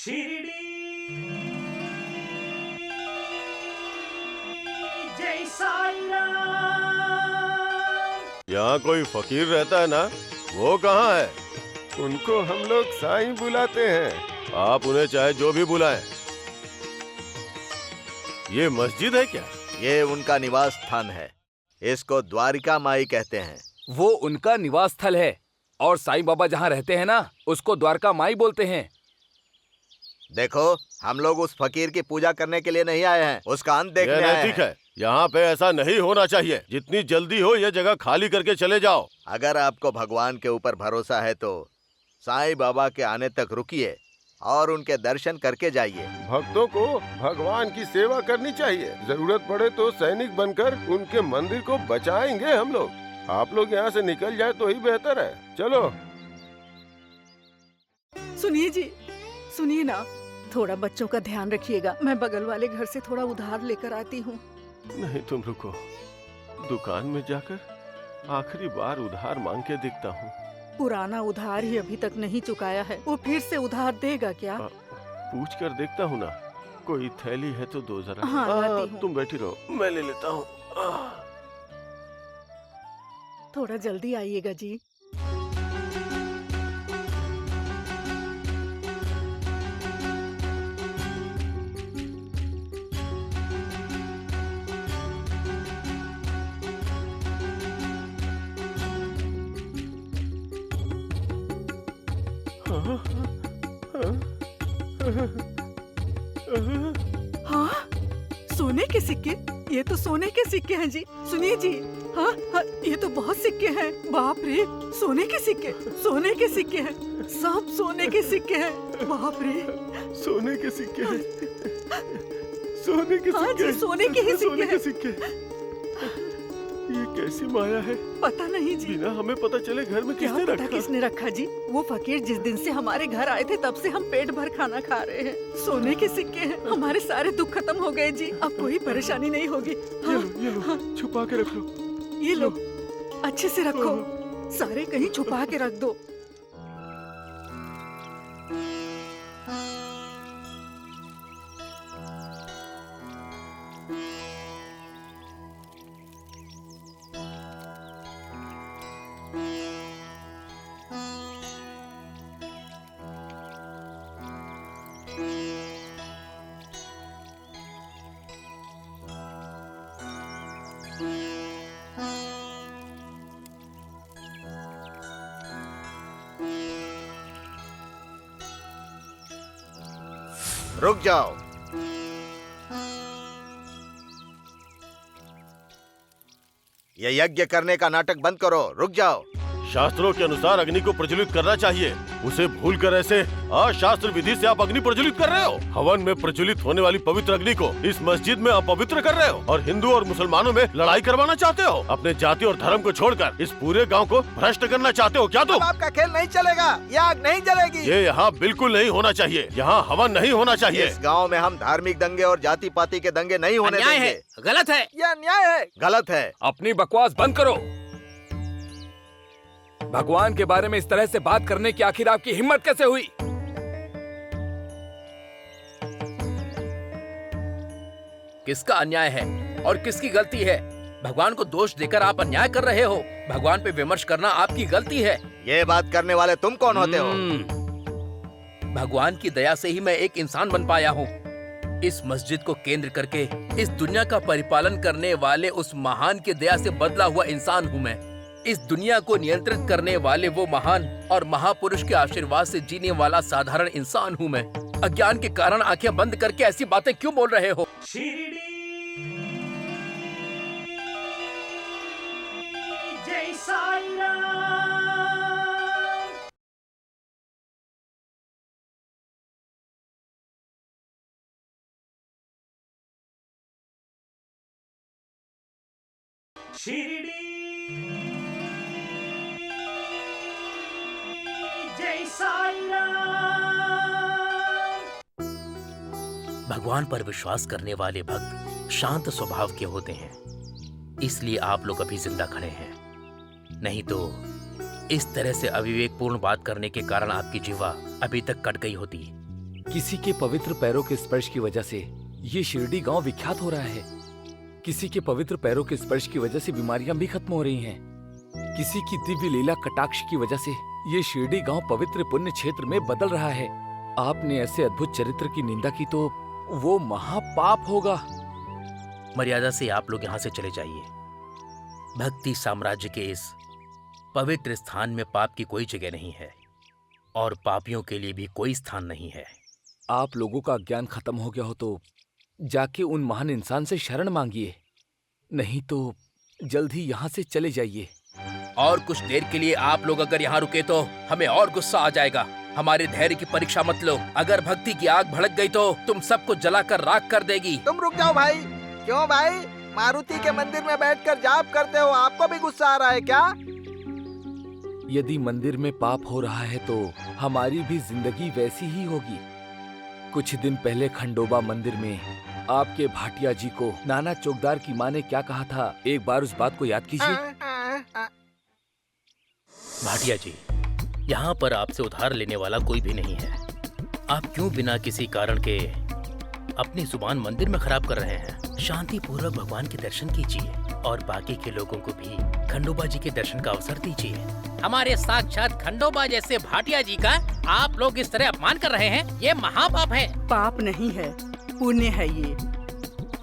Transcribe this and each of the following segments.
शिरडी जय साईं राम। यहाँ कोई फकीर रहता है ना, वो कहाँ है? उनको हम लोग साईं बुलाते हैं। आप उन्हें चाहे जो भी बुलाएं। ये मस्जिद है क्या? ये उनका निवास स्थान है। इसको द्वारिका माई कहते हैं। वो उनका निवास स्थल है और साईं बाबा जहाँ रहते हैं ना, उसको द्वारका माई बोलते हैं। देखो, हम लोग उस फकीर की पूजा करने के लिए नहीं आए हैं, उसका अंत देखने यह आए नैतिक हैं। है। यहाँ पे ऐसा नहीं होना चाहिए। जितनी जल्दी हो ये जगह खाली करके चले जाओ। अगर आपको भगवान के ऊपर भरोसा है तो साईं बाबा के आने तक रुकिए और उनके दर्शन करके जाइए। भक्तों को भगवान की सेवा करनी चाहिए। जरूरत पड़े तो सैनिक बनकर उनके मंदिर को बचाएंगे हम लोग। आप लोग यहाँ से निकल जाए तो ही बेहतर है। चलो। सुनिए जी, सुनिए ना, थोड़ा बच्चों का ध्यान रखिएगा। मैं बगल वाले घर से थोड़ा उधार लेकर आती हूँ। नहीं, तुम रुको। दुकान में जाकर आखिरी बार उधार मांग के देखता हूँ। पुराना उधार ही अभी तक नहीं चुकाया है, वो फिर से उधार देगा क्या? पूछ कर देखता हूँ ना। कोई थैली है तो दो जरा। हाँ, लाती हूँ। तुम बैठी रहो, मैं ले लेता हूँ। थोड़ा जल्दी आइएगा जी। हाँ, सोने के सिक्के? ये तो सोने के सिक्के हैं जी। सुनिए जी, हाँ हाँ, ये तो बहुत सिक्के हैं। बाप रे, सोने के सिक्के, सोने के सिक्के हैं, सब सोने के सिक्के हैं। बाप रे, सोने के सिक्के हैं। सोने के हाँ सिक्के। जी, सोने के ही सोने सिक्के के हैं। सिक्के। ये कैसी माया है? पता नहीं जी। बिना हमें पता चले घर में क्या किसने पता रखा? किसने रखा जी? वो फकीर जिस दिन से हमारे घर आए थे तब से हम पेट भर खाना खा रहे हैं। सोने के सिक्के हैं। हमारे सारे दुख खत्म हो गए जी। अब कोई परेशानी नहीं होगी। हाँ, ये लो, छुपा के रख लो। ये लो, अच्छे से रखो। सारे कहीं छुपा के रख दो। रुक जाओ। ये यज्ञ करने का नाटक बंद करो। रुक जाओ। शास्त्रों के अनुसार अग्नि को प्रज्वलित करना चाहिए। उसे भूलकर ऐसे अशास्त्र विधि से आप अग्नि प्रज्वलित कर रहे हो। हवन में प्रज्वलित होने वाली पवित्र अग्नि को इस मस्जिद में अपवित्र कर रहे हो और हिंदू और मुसलमानों में लड़ाई करवाना चाहते हो। अपने जाति और धर्म को छोड़कर इस पूरे गांव को भ्रष्ट करना चाहते हो क्या तुम? आपका खेल नहीं चलेगा, ये आग नहीं जलेगी। ये यहाँ बिल्कुल नहीं होना चाहिए। यहाँ हवन नहीं होना चाहिए। इस गांव में हम धार्मिक दंगे और जाति पाति के दंगे नहीं होने अन्याय देंगे। है, गलत है। ये अन्याय है, गलत है। अपनी बकवास बंद करो। भगवान के बारे में इस तरह से बात करने की आखिर आपकी हिम्मत कैसे हुई? किसका अन्याय है और किसकी गलती है? भगवान को दोष देकर आप अन्याय कर रहे हो। भगवान पे विमर्श करना आपकी गलती है। ये बात करने वाले तुम कौन होते हो? भगवान की दया से ही मैं एक इंसान बन पाया हूँ। इस मस्जिद को केंद्र करके इस दुनिया का परिपालन करने वाले उस महान की दया से बदला हुआ इंसान हूँ मैं। इस दुनिया को नियंत्रित करने वाले वो महान और महापुरुष के आशीर्वाद से जीने वाला साधारण इंसान हूँ मैं। अज्ञान के कारण आंखें बंद करके ऐसी बातें क्यों बोल रहे हो? शिरडी जय साईं राम। शिरडी जय साईं राम। भगवान पर विश्वास करने वाले भक्त शांत स्वभाव के होते हैं, इसलिए आप लोग अभी जिंदा खड़े हैं। नहीं तो इस तरह से अविवेकपूर्ण बात करने के कारण आपकी जीवा अभी तक कट गई होती। किसी के पवित्र पैरों के स्पर्श की वजह से ये शिरडी गांव विख्यात हो रहा है। किसी के पवित्र पैरों के स्पर्श की वजह से बीमारियां भी खत्म हो रही हैं। किसी की दिव्य लीला कटाक्ष की वजह से ये शिरडी गांव पवित्र पुण्य क्षेत्र में बदल रहा है। आपने ऐसे अद्भुत चरित्र की निंदा की तो वो महापाप होगा। मर्यादा से आप लोग यहाँ से चले जाइए। भक्ति साम्राज्य के इस पवित्र स्थान में पाप की कोई जगह नहीं है और पापियों के लिए भी कोई स्थान नहीं है। आप लोगों का ज्ञान खत्म हो गया हो तो जाके उन महान इंसान से शरण मांगिए, नहीं तो जल्द ही यहाँ से चले जाइए। और कुछ देर के लिए आप लोग अगर यहाँ रुके तो हमें और गुस्सा आ जाएगा। हमारे धैर्य की परीक्षा मत लो। अगर भक्ति की आग भड़क गई तो तुम सबको जलाकर राख कर देगी। तुम रुक जाओ भाई। क्यों भाई? मारुति के मंदिर में बैठकर जाप करते हो, आपको भी गुस्सा आ रहा है क्या? यदि मंदिर में पाप हो रहा है तो हमारी भी जिंदगी वैसी ही होगी। कुछ दिन पहले खंडोबा मंदिर में आपके भाटिया जी को नाना चौकदार की माँ ने क्या कहा था, एक बार उस बात को याद कीजिए। भाटिया जी, यहाँ पर आपसे उधार लेने वाला कोई भी नहीं है। आप क्यों बिना किसी कारण के अपनी जुबान मंदिर में खराब कर रहे हैं? शांति पूर्वक भगवान के दर्शन कीजिए और बाकी के लोगों को भी खंडोबा जी के दर्शन का अवसर दीजिए। हमारे साक्षात खंडोबा जैसे भाटिया जी का आप लोग इस तरह अपमान कर रहे हैं, ये महापाप है। पाप नहीं है, पुण्य है ये।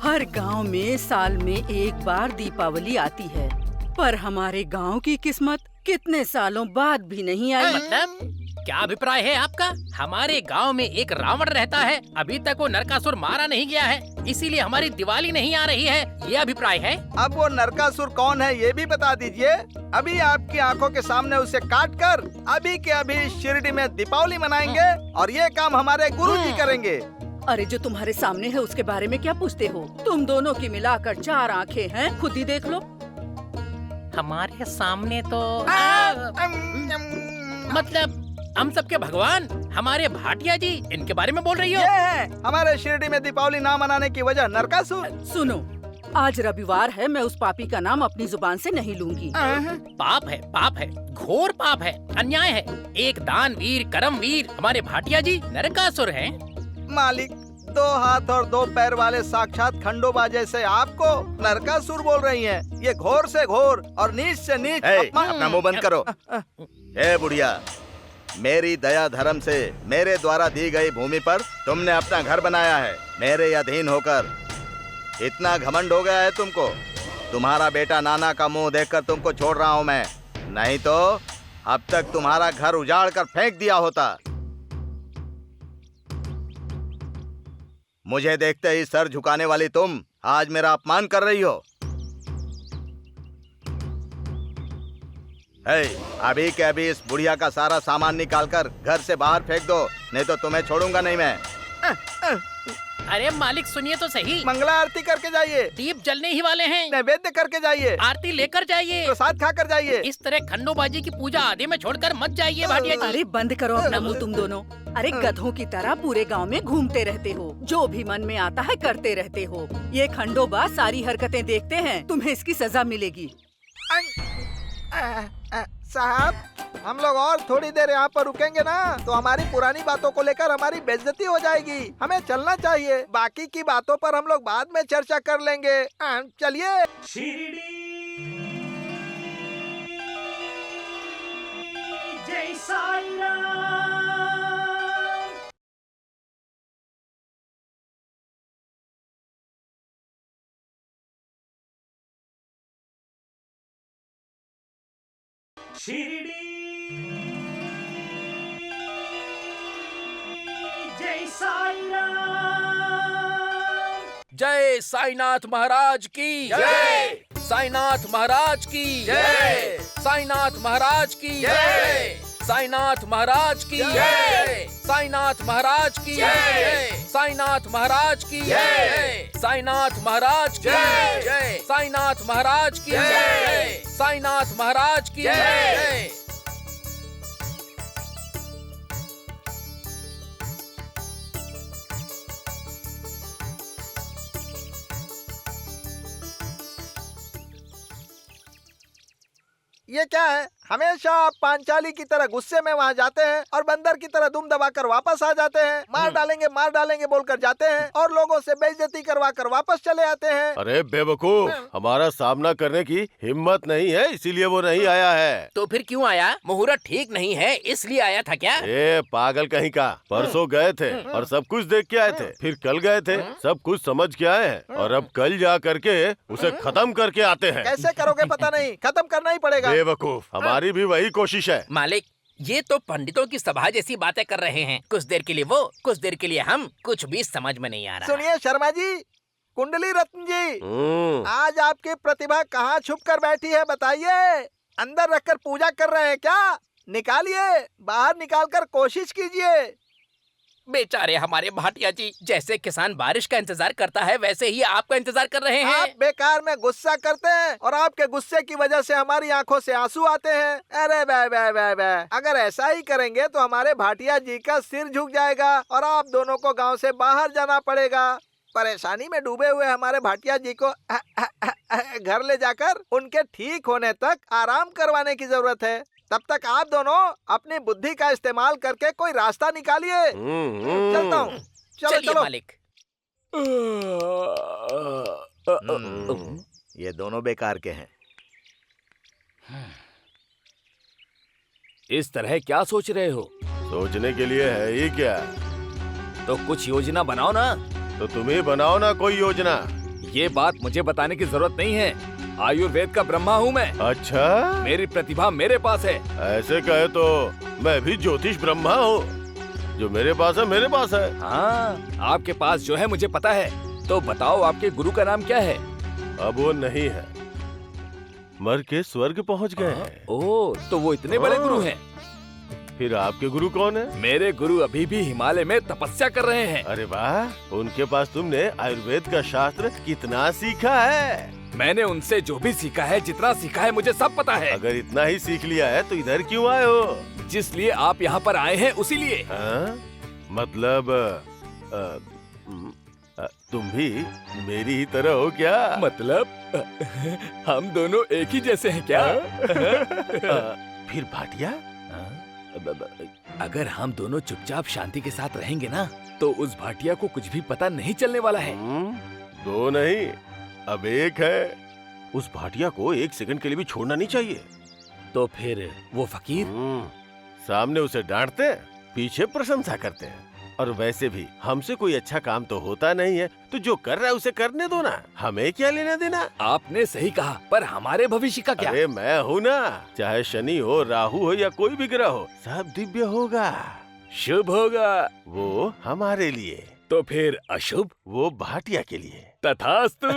हर गांव में साल में एक बार दीपावली आती है, पर हमारे गांव की किस्मत कितने सालों बाद भी नहीं आई। मतलब क्या अभिप्राय है आपका? हमारे गांव में एक रावण रहता है, अभी तक वो नरकासुर मारा नहीं गया है, इसीलिए हमारी दिवाली नहीं आ रही है, ये अभिप्राय है? अब वो नरकासुर कौन है ये भी बता दीजिए। अभी आपकी आंखों के सामने उसे काट कर अभी के अभी शिरडी में दीपावली मनाएंगे और ये काम हमारे गुरुजी करेंगे। अरे जो तुम्हारे सामने है उसके बारे में क्या पूछते हो? तुम दोनों की मिलाकर 4 आँखें हैं, खुद ही देख लो। हमारे सामने तो मतलब हम सबके भगवान हमारे भाटिया जी, इनके बारे में बोल रही हो? ये है हमारे शिरडी में दीपावली ना मनाने की वजह नरकासुर। सुनो, आज रविवार है, मैं उस पापी का नाम अपनी जुबान से नहीं लूंगी। पाप है, पाप है, घोर पाप है, अन्याय है। एक दानवीर करमवीर हमारे भाटिया जी नरकासुर हैं। मालिक, 2 हाथ और 2 पैर वाले साक्षात खंडोबा जैसे आपको नरकासुर बोल रही हैं। ये घोर से घोर और नीच से नीच अपना मुंह बंद करो। ए बुढ़िया, मेरी दया धर्म से मेरे द्वारा दी गई भूमि पर तुमने अपना घर बनाया है। मेरे अधीन होकर इतना घमंड हो गया है तुमको। तुम्हारा बेटा नाना का मुंह देखकर तुमको छोड़ रहा हूं मैं, नहीं तो अब तक तुम्हारा घर उजाड़ कर फेंक दिया होता। मुझे देखते ही सर झुकाने वाली तुम आज मेरा अपमान कर रही हो। अभी के अभी इस बुढ़िया का सारा सामान निकालकर घर से बाहर फेंक दो, नहीं तो तुम्हें छोड़ूंगा नहीं मैं। अरे मालिक सुनिए तो सही। मंगला आरती करके जाइए। दीप जलने ही वाले हैं। नैवेद्य करके जाइए। आरती लेकर जाइए। प्रसाद खाकर जाइए। इस तरह खंडोबाजी की पूजा आधे में छोड़कर मत जाइए भाटिया जी। अरे बंद करो अपना मुंह तुम दोनों। अरे गधों की तरह पूरे गांव में घूमते रहते हो, जो भी मन में आता है करते रहते हो। ये खंडोबा सारी हरकतें देखते हैं, तुम्हें इसकी सजा मिलेगी। साहब, हम लोग और थोड़ी देर यहाँ पर रुकेंगे ना तो हमारी पुरानी बातों को लेकर हमारी बेइज्जती हो जाएगी। हमें चलना चाहिए, बाकी की बातों पर हम लोग बाद में चर्चा कर लेंगे। चलिए। शिरडी जय साईं राम। शिरडी जय साईं राम। जय साईनाथ महाराज की जय। साईनाथ महाराज की जय। साईनाथ महाराज की जय। साईनाथ महाराज की जय। साईनाथ महाराज की जय। साईनाथ महाराज की जय। साईनाथ महाराज की जय। साईनाथ महाराज की जय। साईनाथ महाराज की जय। ये क्या है? हमेशा आप पांचाली की तरह गुस्से में वहाँ जाते हैं और बंदर की तरह दुम दबाकर वापस आ जाते हैं। मार डालेंगे बोलकर जाते हैं और लोगों से बेइज्जती करवा कर वापस चले आते हैं। अरे बेवकूफ, हमारा सामना करने की हिम्मत नहीं है, इसीलिए वो नहीं आया है। तो फिर क्यों आया? मुहूर्त ठीक नहीं है इसलिए आया था क्या? ए पागल कहीं का, परसों गए थे और सब कुछ देख के आए थे, फिर कल गए थे, सब कुछ समझ के आए हैं और अब कल जा करके उसे खत्म करके आते हैं। कैसे करोगे पता नहीं, खत्म करना ही पड़ेगा। बेवकूफ, हमारी भी वही कोशिश है। मालिक, ये तो पंडितों की सभा जैसी बातें कर रहे हैं। कुछ देर के लिए वो, कुछ देर के लिए हम, कुछ भी समझ में नहीं आ रहा। सुनिए शर्मा जी, कुंडली रत्न जी, आज आपकी प्रतिभा कहाँ छुप कर बैठी है बताइए? अंदर रखकर पूजा कर रहे हैं क्या? निकालिए, बाहर निकालकर कोशिश कीजिए। बेचारे हमारे भाटिया जी, जैसे किसान बारिश का इंतजार करता है वैसे ही आपका इंतजार कर रहे हैं। आप बेकार में गुस्सा करते हैं और आपके गुस्से की वजह से हमारी आंखों से आंसू आते हैं। अरे बे, अगर ऐसा ही करेंगे तो हमारे भाटिया जी का सिर झुक जाएगा और आप दोनों को गांव से बाहर जाना पड़ेगा। परेशानी में डूबे हुए हमारे भाटिया जी को घर ले जाकर उनके ठीक होने तक आराम करवाने की जरूरत है। तब तक आप दोनों अपनी बुद्धि का इस्तेमाल करके कोई रास्ता निकालिए। चलता हूँ, चलिए चलो। मालिक। ये दोनों बेकार के हैं। इस तरह क्या सोच रहे हो? सोचने के लिए है ही क्या, तो कुछ योजना बनाओ ना। तो तुम ही बनाओ ना कोई योजना। ये बात मुझे बताने की जरूरत नहीं है, आयुर्वेद का ब्रह्मा हूँ मैं। अच्छा, मेरी प्रतिभा मेरे पास है। ऐसे कहे तो मैं भी ज्योतिष ब्रह्मा हूँ, जो मेरे पास है मेरे पास है। हाँ, आपके पास जो है मुझे पता है। तो बताओ आपके गुरु का नाम क्या है? अब वो नहीं है, मर के स्वर्ग पहुँच गए हैं। ओह, तो वो इतने बड़े गुरु हैं। फिर आपके गुरु कौन है? मेरे गुरु अभी भी हिमालय में तपस्या कर रहे हैं। अरे वाह, उनके पास तुमने आयुर्वेद का शास्त्र कितना सीखा है? मैंने उनसे जो भी सीखा है, जितना सीखा है, मुझे सब पता है। अगर इतना ही सीख लिया है तो इधर क्यों आए हो? जिस लिए आप यहाँ पर आए हैं उसी लिए। मतलब तुम भी मेरी ही तरह हो क्या? मतलब हम दोनों एक ही जैसे हैं क्या? फिर भाटिया, अगर हम दोनों चुपचाप शांति के साथ रहेंगे ना, तो उस भाटिया को कुछ भी पता नहीं चलने वाला है। दो नहीं, अब एक है। उस भाटिया को एक सेकंड के लिए भी छोड़ना नहीं चाहिए। तो फिर वो फकीर? सामने उसे डांटते हैं, पीछे प्रशंसा करते हैं। और वैसे भी हमसे कोई अच्छा काम तो होता नहीं है, तो जो कर रहा है उसे करने दो ना, हमें क्या लेना देना। आपने सही कहा, पर हमारे भविष्य का क्या? अरे मैं हूँ ना, चाहे शनि हो, राहु हो या कोई भी ग्रह हो, सब दिव्य होगा, शुभ होगा। वो हमारे लिए। तो फिर अशुभ? वो भाटिया के लिए। तथास्तु।